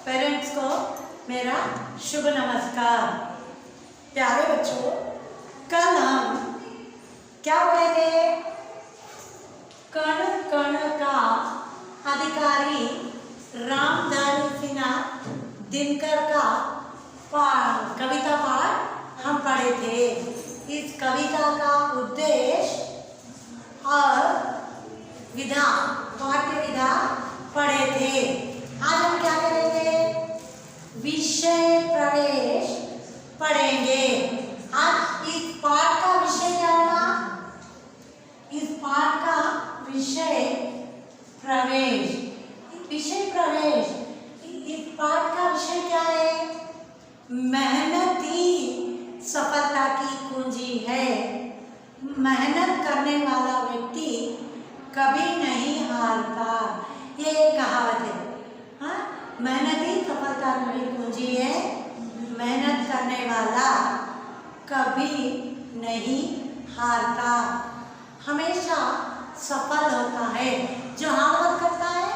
Parents को मेरा शुभ नमस्कार। प्यारे बच्चों, कल हम क्या पढ़े थे? कण कण का अधिकारी रामधारी सिन्हा दिनकर का कविता पाठ हम पढ़े थे। इस कविता का उद्देश्य और विधा, पाठ्य विधा पढ़े थे। आज हम क्या करेंगे? विषय प्रवेश पढ़ेंगे। आज इस पाठ का विषय क्या होगा? इस पाठ का विषय प्रवेश। विषय प्रवेश, इस पाठ का विषय क्या है? मेहनत ही सफलता की कुंजी है। मेहनत करने वाला व्यक्ति कभी नहीं हारता, ये एक कहावत है। हाँ, मेहनत ही सफलता की कुंजी है। मेहनत करने वाला कभी नहीं हारता, हमेशा सफल होता है। जो हार्ड वर्क करता है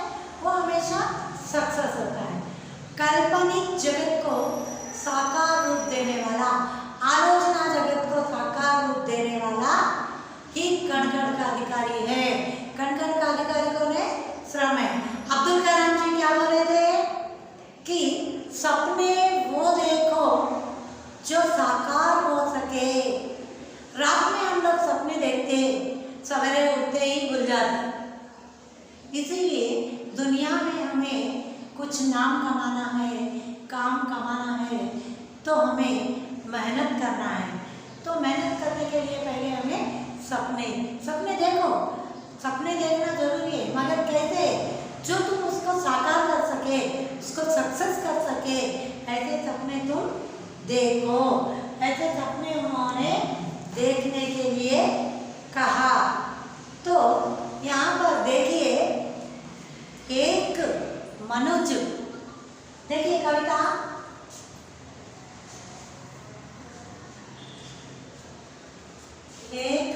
वो हमेशा सक्सेस होता है। काल्पनिक जगत को साकार रूप देने वाला, आलोचना जगत को साकार रूप देने वाला ही कण कण का अधिकारी है। कण कण का अधिकारी कौन है? श्रम है। अब्दुल कलाम जी क्या बोल रहे थे कि सपने वो देखो जो साकार हो सके। रात में हम लोग सपने देखते, सवेरे उठते ही भूल जाते। इसीलिए दुनिया में हमें कुछ नाम कमाना है, काम कमाना है, तो हमें मेहनत करना है। तो मेहनत करने के लिए पहले हमें सपने देखो। सपने देखना जरूरी है, मगर कैसे? जो तुम उसको साकार कर सके, उसको सक्सेस कर सके, ऐसे सपने तुम देखो। ऐसे सपने उन्होंने देखने के लिए कहा। तो यहाँ पर देखिए, एक मनुज, देखिए कविता, एक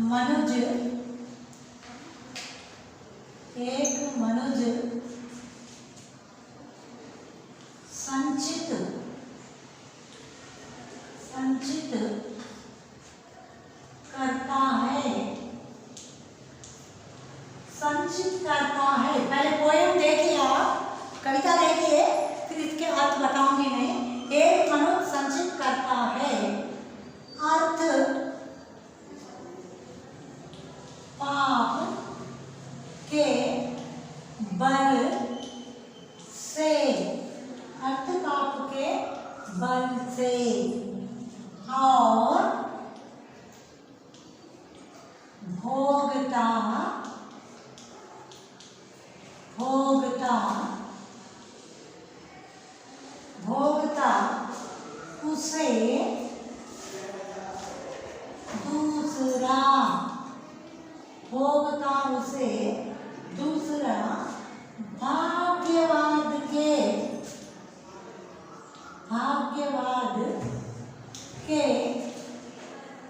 मनुज, एक मनुज संचित करता है। संचित करता है। पहले पोएम देखिए, आप कविता देखिए, फिर इसके अर्थ बताऊंगी मैं। एक मनुष्य संचित करता है अर्थ पाप के बल से, अर्थ पाप के बल से, और भोगता उसे दूसरा, भोगता उसे दूसरा भाग्यवाद के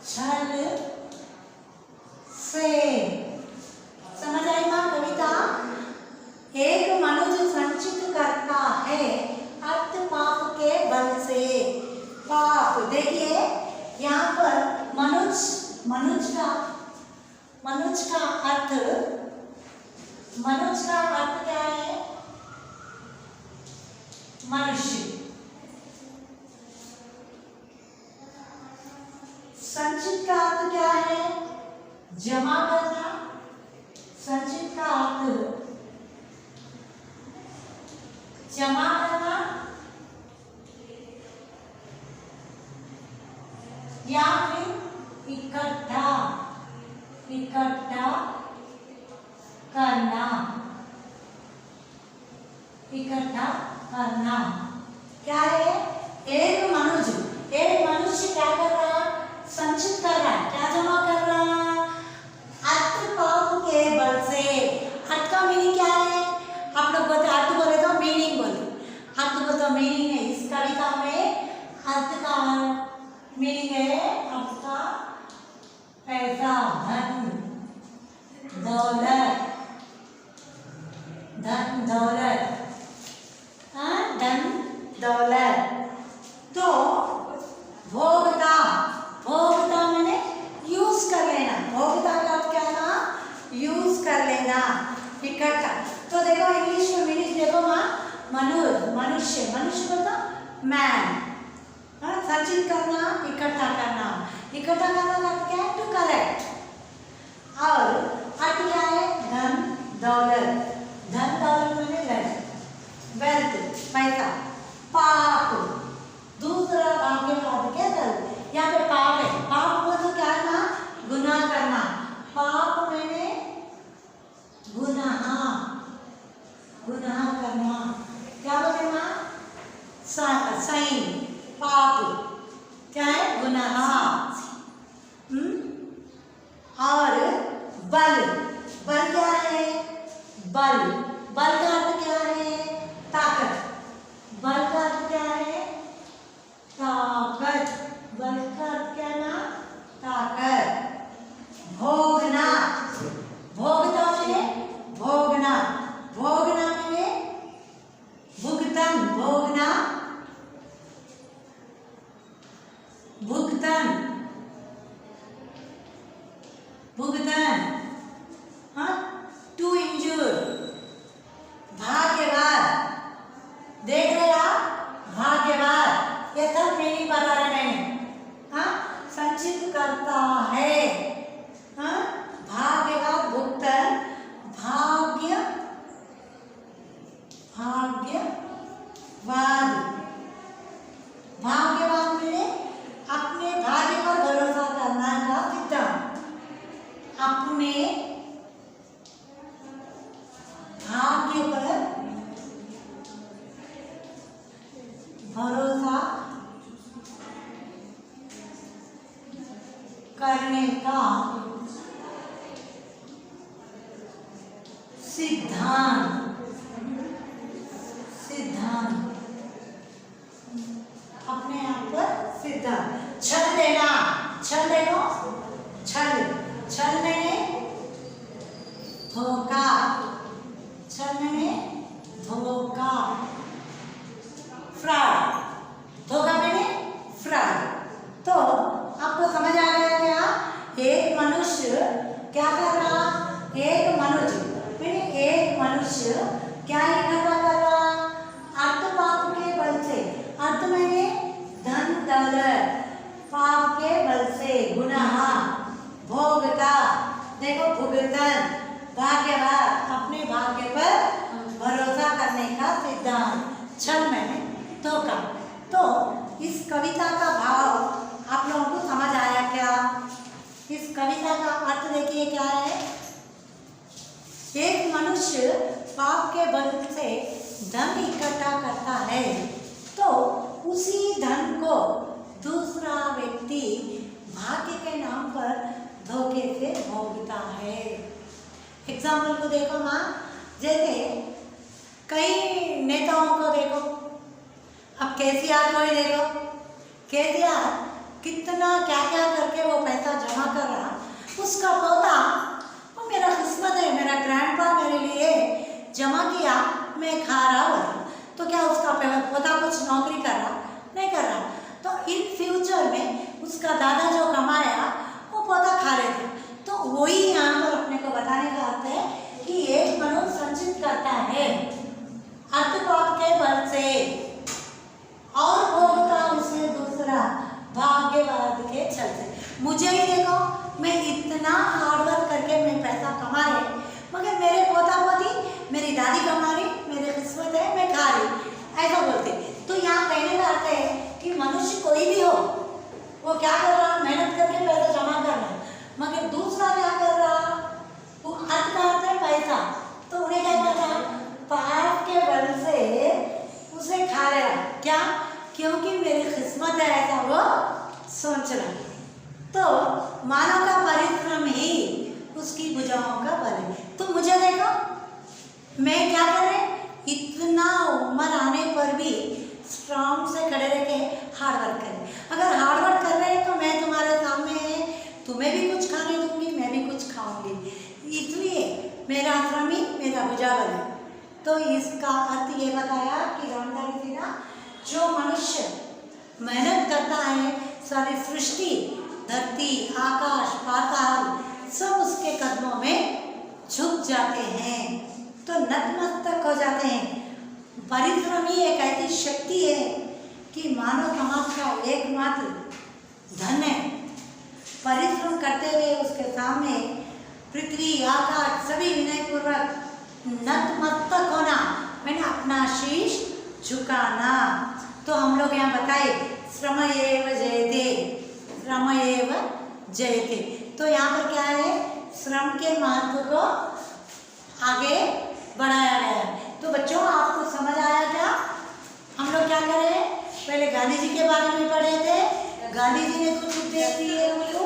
छल से। समझ आई माँ कविता? एक मनुष्य संचित करता है अर्थ पाप के बल से। पाप देखिए यहाँ पर मनुष्य का अर्थ क्या है? मनुष्य। संचित का अर्थ क्या है? जमा करना। संचित का अर्थ जमा करना या फिर इकट्ठा करना। क्या है? एक मनुष्य क्या कर रहा है? संचित कर रहा है। क्या जमा कर रहा है? अर्थ पाप के बल से। अर्थ का मीनिंग क्या है? आप लोग बोलते अर्थ बोले तो मीनिंग बोले। अर्थ बोले तो मीनिंग है। इस कविता में अर्थ का मीनिंग है आपका पैसा, धन, दौलत, धन दौलत, हाँ धन दौलत। तो भोगता, भोगता मैंने यूज कर लेना, भोगता का अर्थ क्या ना, यूज कर लेना, इकट्ठा। तो देखो इंग्लिश में मीनिंग देखो माँ, मनुष्य, मनुष्य, मनुष्य मतलब मैन, हाँ संचित करना, इकट्ठा करना, इकट्ठा करना का अर्थ क्या है, टू कलेक्ट। और अर्थ क्या है, धन दौलत, धन दौलत मैंने वेल्थ, पैसा। पाप, दूसरा भाग्य का अर्थ क्या है, यहाँ पे पाप है, पाप मतलब क्या है ना, गुनाह करना, पाप मैंने गुनाह, गुनाह करना, क्या बोले माँ, सही, पाप क्या है, गुनाह। और बल, बल क्या है, बल, बल का अर्थ क्या है, ताकत, बल का अर्थ क्या है, ताकत, बल का अर्थ क्या है ना, ताकत। भोगना, भोगता मैंने भोगना, भोगना मैंने भुगतन, भोगना भुगतन, भुगतन, हाँ टू इंजूर। भाग्यवान, देख रहे आप, भाग्यवान, ये सब नहीं बता रहे मैंने, हाँ संचित करता है, हाँ भाग्यवान, भुगतन, भाग्य, भाग्यवाद, भाग्यवान में अपने भाग्य पर भरोसा करना का सिद्धांत, अपने भाग्य पर भरोसा करने का सिद्धांत, सिद्धांत, अपने आप पर सिद्धांत। छल देना, छल देना, छल, छल मैंने धोखा, छल मैंने धोखा। फ्रॉड, धोखा मैंने फ्रॉड। तो आपको समझ आ गया क्या, एक मनुष्य क्या कर रहा, एक मनुष्य मैंने एक मनुष्य क्या इकट्ठा कर रहा, अर्थ पाप के बल से, अर्थ मैंने धन दौलत, पाप के बल से गुनाह, भोगता, देखो भुगतन, भाग्यवान, अपने भाग्य पर भरोसा करने का सिद्धांत, छल मैंने धोखा। तो इस कविता का भाव आप लोगों को समझ आया क्या? इस कविता का अर्थ देखिए क्या है, एक मनुष्य पाप के बल से धन इकट्ठा करता है तो उसी धन को दूसरा व्यक्ति भाग्य के नाम पर धोखे से भोगता है। एग्जाम्पल को देखो माँ, जैसे कई नेताओं को देखो, अब केसीआर को ही देखो, केसीआर कितना क्या क्या करके वो पैसा जमा कर रहा, उसका पोता, वो मेरा किस्मत है, मेरा ग्रैंडपा मेरे लिए जमा किया, मैं खा रहा हूँ, तो क्या उसका पोता कुछ नौकरी कर रहा, नहीं कर रहा, तो इन फ्यूचर में उसका दादा जो कमाया वो पोता खा लेता। तो वही यहाँ पर अपने को बताने का अर्थ है कि एक मनुष्य संचित करता है अर्थपात के बल से और भोगता उसे दूसरा भाग्यवाद के चलते। मुझे ही देखो, मैं इतना हार्डवर्क करके मैं पैसा कमा रही, मगर मेरे पोता पोती, मेरी दादी कमा रही, मेरे किस्मत है, मैं खा रही, ऐसा बोलते। तो यहाँ कहने का अर्थ है कि मनुष्य कोई भी हो, वो क्या कर रहा, मेहनत करके पैसा जमा कर रहा, मगर दूसरा क्या कर रहा, वो अर्थ का अर्थ है पैसा, तो उन्हें क्या कर रहा, पाप के बल से उसे खा रहा। क्या? क्योंकि मेरी किस्मत है, ऐसा वो सोच रहा। तो मानव का परिश्रम ही उसकी भुजाओं का बल है। तो मुझे देखो, मैं क्या कर रहे, इतना उम्र आने पर भी स्ट्रॉन्ग से खड़े रह के हार्ड वर्क करें। अगर हार्ड वर्क कर रहे हैं तो मैं तुम्हारे सामने, तुम्हें भी कुछ खाने दूंगी, मैं भी कुछ खाऊंगी, इसलिए मेरा श्रम ही मेरा भुजा बल है। तो इसका अर्थ ये बताया कि रामधारी सिन्हा जो मनुष्य मेहनत करता है, सारी सृष्टि, धरती, आकाश, पाताल सब उसके कदमों में झुक जाते हैं, तो नतमस्तक हो जाते हैं। परिश्रम ही एक ऐसी शक्ति है कि मानव समाज का एकमात्र धन है। परिश्रम करते हुए उसके सामने पृथ्वी, आकाश सभी विनयपूर्वक नतमस्तक होना, मैंने अपना शीश झुकाना। तो हम लोग यहाँ बताए श्रम एव जयते, श्रम एव जयते। तो यहाँ पर क्या है, श्रम के महत्व को आगे बढ़ाया गया है। तो बच्चों आपको समझ आया क्या? हम लोग क्या करें, पहले गांधी जी के बारे में पढ़े थे, गांधी जी ने कुछ उपदेश दिए उनको,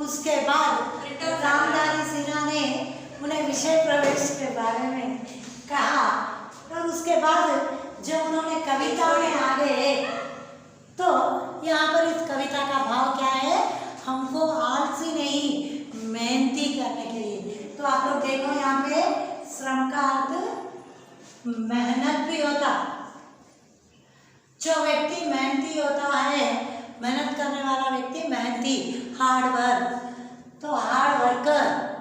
उसके बाद रामधारी सिन्हा ने उन्हें विषय प्रवेश के बारे में कहा, और उसके बाद जब उन्होंने कविता में आगे, तो यहाँ पर इस कविता का भाव क्या है, हमको आलसी नहीं मेहनती करने के लिए। तो आप लोग देखो यहाँ पे श्रम का अर्थ मेहनत भी होता। जो व्यक्ति मेहनती होता है, मेहनत करने वाला व्यक्ति मेहनती, हार्ड वर्क, तो हार्ड वर्कर,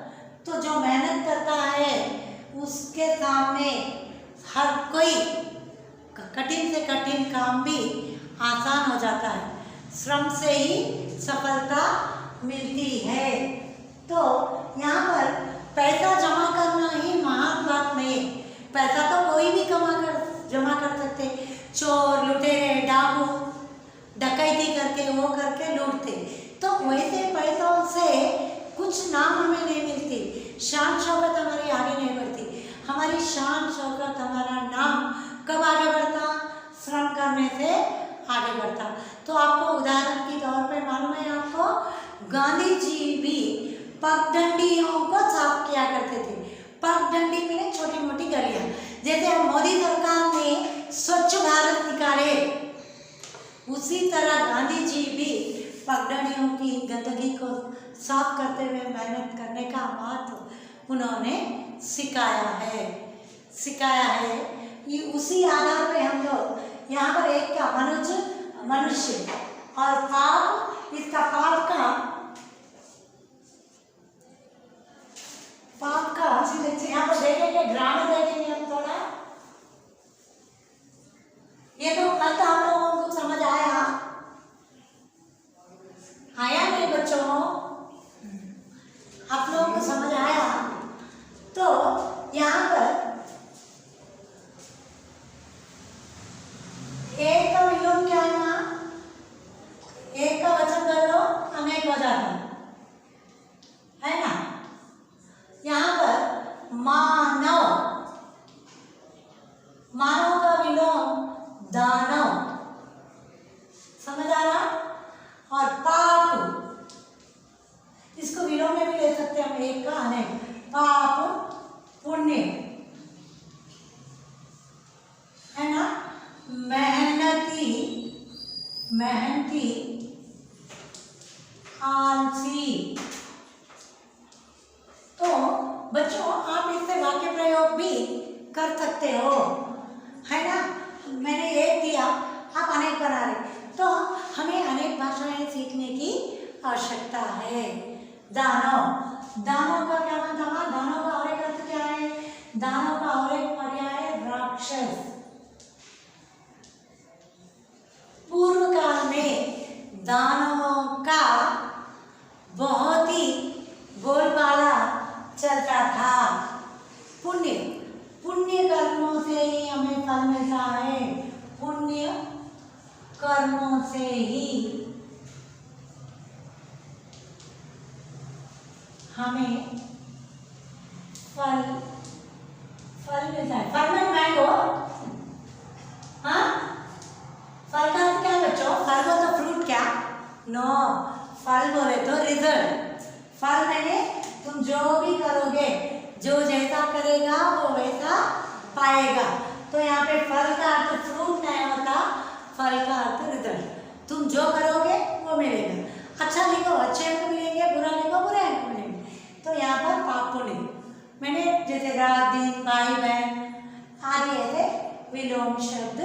तो जो मेहनत करता है उसके सामने हर कोई कठिन से कठिन काम भी आसान हो जाता है। श्रम से ही सफलता मिलती है। तो यहाँ पर पैसा जमा करना ही महान बात नहीं है। पैसा तो कोई भी जमा कर सकते, चोर, लुटेरे, डाकू डकैती करके वो करके लूटते। तो वैसे पैसों से कुछ नाम हमें नहीं मिलती, शान शौकत हमारी आगे नहीं बढ़ती। हमारी शान शौकत, हमारा नाम कब आगे बढ़ता? श्रम करने से आगे बढ़ता। तो आपको उदाहरण के तौर पे मालूम है आपको, गांधी जी भी पगडंडियों को साफ किया करते थे। पगडंडी में छोटी मोटी गलियां, जैसे अब मोदी सरकार ने स्वच्छ भारत निकाले, उसी तरह गांधी जी भी पगडंडियों की गंदगी को साफ करते हुए मेहनत करने का महत्व उन्होंने सिखाया है। ये उसी आधार पे हम लोग यहाँ पर एक क्या, मनुष्य और पाप, इसका पाप का यहाँ पर देखेंगे, ग्रामर देखेंगे हम थोड़ा। ये तो अर्थ आप लोगों को समझ आया नहीं बच्चों? आप लोगों को समझ आया? तो यहाँ पर एक का विलोम क्या है ना, एक का वचन कर लो, अनेक हो जाता है ना। यहाँ पर मानव का विलोम दानव, समझ आ रहा? और पाप, इसको विलोम में भी ले सकते हैं हम, एक का अनेक, पाप पुण्य, है ना। मेहनती आलसी। तो बच्चों आप इससे वाक्य प्रयोग भी कर सकते हो, है ना। मैंने एक दिया, आप अनेक बना रहे, तो हमें अनेक भाषाएं सीखने की आवश्यकता है। दानव का क्या मतलब है? दानव का और एक अर्थ क्या है? दानव का और एक पर्याय है राक्षस। पूर्व काल में दानवों का बहुत ही बोलबाला चलता था। पुण्य कर्मों से ही हमें फल मिलता है, पुण्य कर्मों से ही हमें फल मिलता है। फल में मैंगो, हाँ, फल का क्या है बच्चों? फल को तो फ्रूट क्या? नो, फल बोले तो रिजल्ट। फल मैंने तुम जो भी करोगे, जो जैसा करेगा वो वैसा पाएगा। तो यहाँ पे फल का अर्थ फ्रूट नहीं होता, फल का अर्थ रिजल्ट। तुम जो करोगे वो मिलेगा। अच्छा लिखो अच्छे अंक मिलेंगे, बुरा लिखो बुरे अंक मिलेंगे। तो यहाँ पर पाप पुण्य मैंने जैसे रात दिन, भाई बहन, विलोम शब्द